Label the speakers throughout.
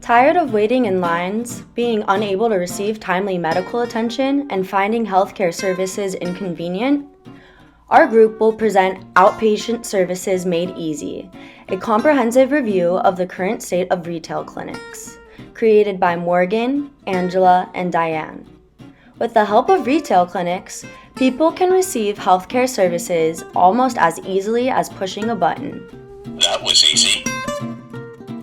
Speaker 1: Tired of waiting in lines, being unable to receive timely medical attention, and finding healthcare services inconvenient? Our group will present Outpatient Services Made Easy, a comprehensive review of the current state of retail clinics, created by Morgan, Angela, and Diane. With the help of retail clinics, people can receive healthcare services almost as easily as pushing a button.
Speaker 2: That was easy.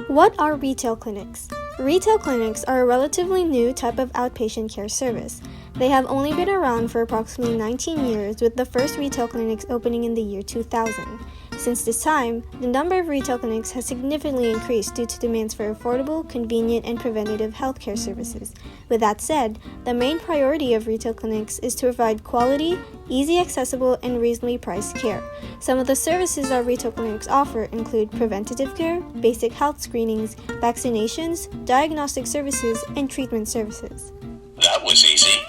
Speaker 3: What are retail clinics? Retail clinics are a relatively new type of outpatient care service. They have only been around for approximately 19 years, with the first retail clinics opening in the year 2000. Since this time, the number of retail clinics has significantly increased due to demands for affordable, convenient, and preventative healthcare services. With that said, the main priority of retail clinics is to provide quality, easy accessible, and reasonably priced care. Some of the services our retail clinics offer include preventative care, basic health screenings, vaccinations, diagnostic services, and treatment services.
Speaker 2: That was easy.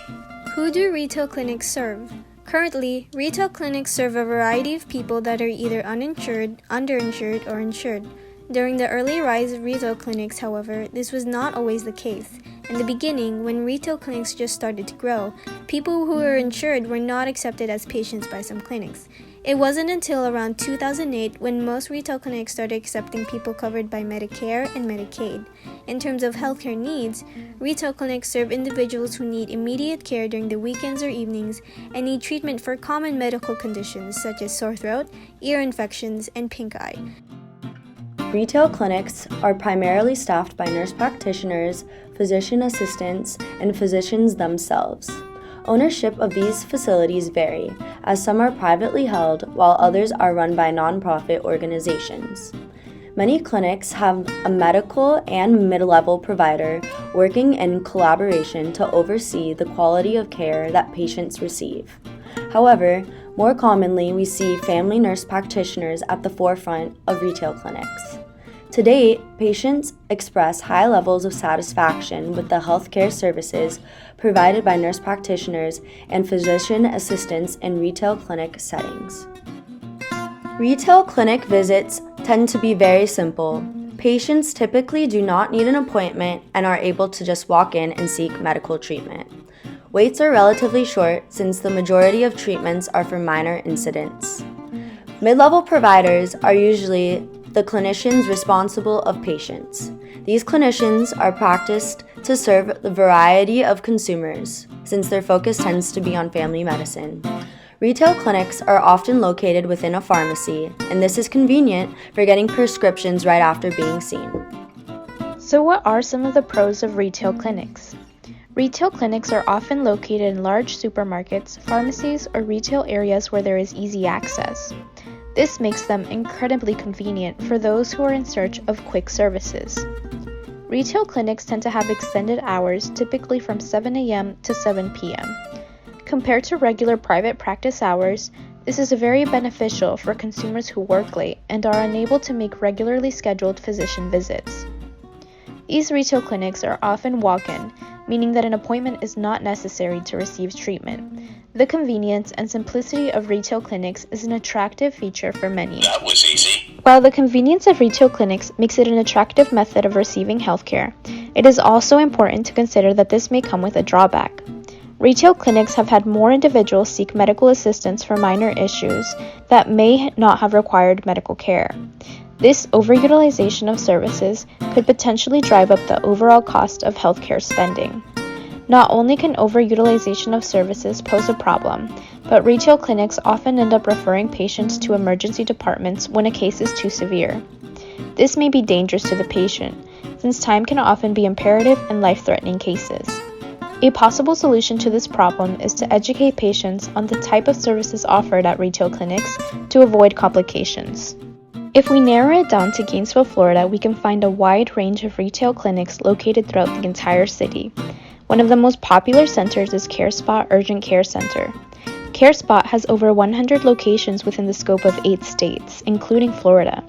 Speaker 3: Who do retail clinics serve? Currently, retail clinics serve a variety of people that are either uninsured, underinsured, or insured. During the early rise of retail clinics, however, this was not always the case. In the beginning, when retail clinics just started to grow, people who were insured were not accepted as patients by some clinics. It wasn't until around 2008 when most retail clinics started accepting people covered by Medicare and Medicaid. In terms of healthcare needs, retail clinics serve individuals who need immediate care during the weekends or evenings and need treatment for common medical conditions such as sore throat, ear infections, and pink eye.
Speaker 1: Retail clinics are primarily staffed by nurse practitioners, physician assistants, and physicians themselves. Ownership of these facilities vary, as some are privately held while others are run by nonprofit organizations. Many clinics have a medical and mid-level provider working in collaboration to oversee the quality of care that patients receive. However, more commonly, we see family nurse practitioners at the forefront of retail clinics. To date, patients express high levels of satisfaction with the healthcare services provided by nurse practitioners and physician assistants in retail clinic settings. Retail clinic visits tend to be very simple. Patients typically do not need an appointment and are able to just walk in and seek medical treatment. Waits are relatively short since the majority of treatments are for minor incidents. Mid-level providers are usually the clinicians responsible of patients. These clinicians are practiced to serve the variety of consumers, since their focus tends to be on family medicine. Retail clinics are often located within a pharmacy, and this is convenient for getting prescriptions right after being seen.
Speaker 4: So what are some of the pros of retail clinics? Retail clinics are often located in large supermarkets, pharmacies, or retail areas where there is easy access. This makes them incredibly convenient for those who are in search of quick services. Retail clinics tend to have extended hours, typically from 7 a.m. to 7 p.m. Compared to regular private practice hours, this is very beneficial for consumers who work late and are unable to make regularly scheduled physician visits. These retail clinics are often walk-in, meaning that an appointment is not necessary to receive treatment. The convenience and simplicity of retail clinics is an attractive feature for many.
Speaker 2: That was easy.
Speaker 4: While the convenience of retail clinics makes it an attractive method of receiving healthcare, it is also important to consider that this may come with a drawback. Retail clinics have had more individuals seek medical assistance for minor issues that may not have required medical care. This overutilization of services could potentially drive up the overall cost of healthcare spending. Not only can overutilization of services pose a problem, but retail clinics often end up referring patients to emergency departments when a case is too severe. This may be dangerous to the patient, since time can often be imperative in life-threatening cases. A possible solution to this problem is to educate patients on the type of services offered at retail clinics to avoid complications. If we narrow it down to Gainesville, Florida, we can find a wide range of retail clinics located throughout the entire city. One of the most popular centers is CareSpot Urgent Care Center. CareSpot has over 100 locations within the scope of 8 states, including Florida.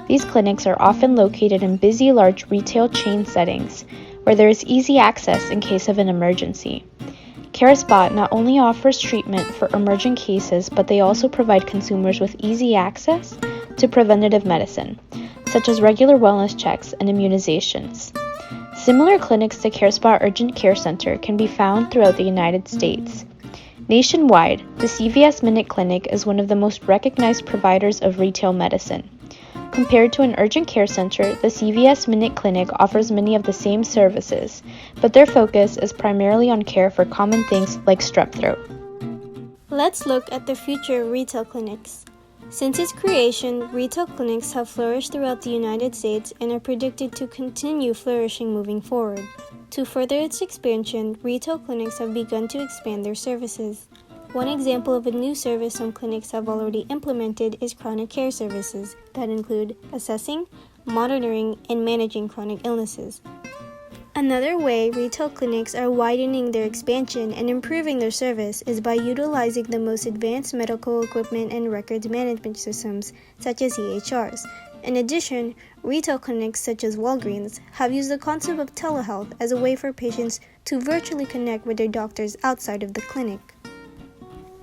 Speaker 4: These clinics are often located in busy, large retail chain settings, where there is easy access in case of an emergency. CareSpot not only offers treatment for emergent cases, but they also provide consumers with easy access to preventative medicine, such as regular wellness checks and immunizations. Similar clinics to CareSpot Urgent Care Center can be found throughout the United States. Nationwide, the CVS Minute Clinic is one of the most recognized providers of retail medicine. Compared to an urgent care center, the CVS Minute Clinic offers many of the same services, but their focus is primarily on care for common things like strep throat.
Speaker 3: Let's look at the future of retail clinics. Since its creation, retail clinics have flourished throughout the United States and are predicted to continue flourishing moving forward. To further its expansion, retail clinics have begun to expand their services. One example of a new service some clinics have already implemented is chronic care services that include assessing, monitoring, and managing chronic illnesses. Another way retail clinics are widening their expansion and improving their service is by utilizing the most advanced medical equipment and records management systems, such as EHRs. In addition, retail clinics such as Walgreens have used the concept of telehealth as a way for patients to virtually connect with their doctors outside of the clinic.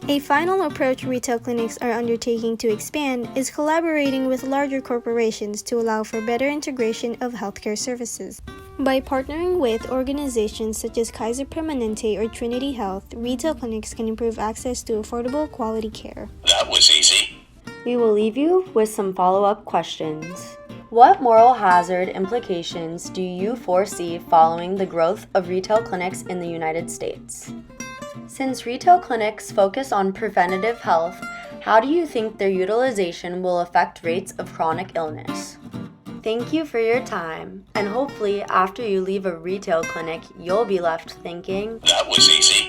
Speaker 3: A final approach retail clinics are undertaking to expand is collaborating with larger corporations to allow for better integration of healthcare services. By partnering with organizations such as Kaiser Permanente or Trinity Health, retail clinics can improve access to affordable, quality care.
Speaker 2: That was easy.
Speaker 1: We will leave you with some follow-up questions. What moral hazard implications do you foresee following the growth of retail clinics in the United States? Since retail clinics focus on preventative health, how do you think their utilization will affect rates of chronic illness? Thank you for your time, and hopefully after you leave a retail clinic, you'll be left thinking,
Speaker 2: That was easy.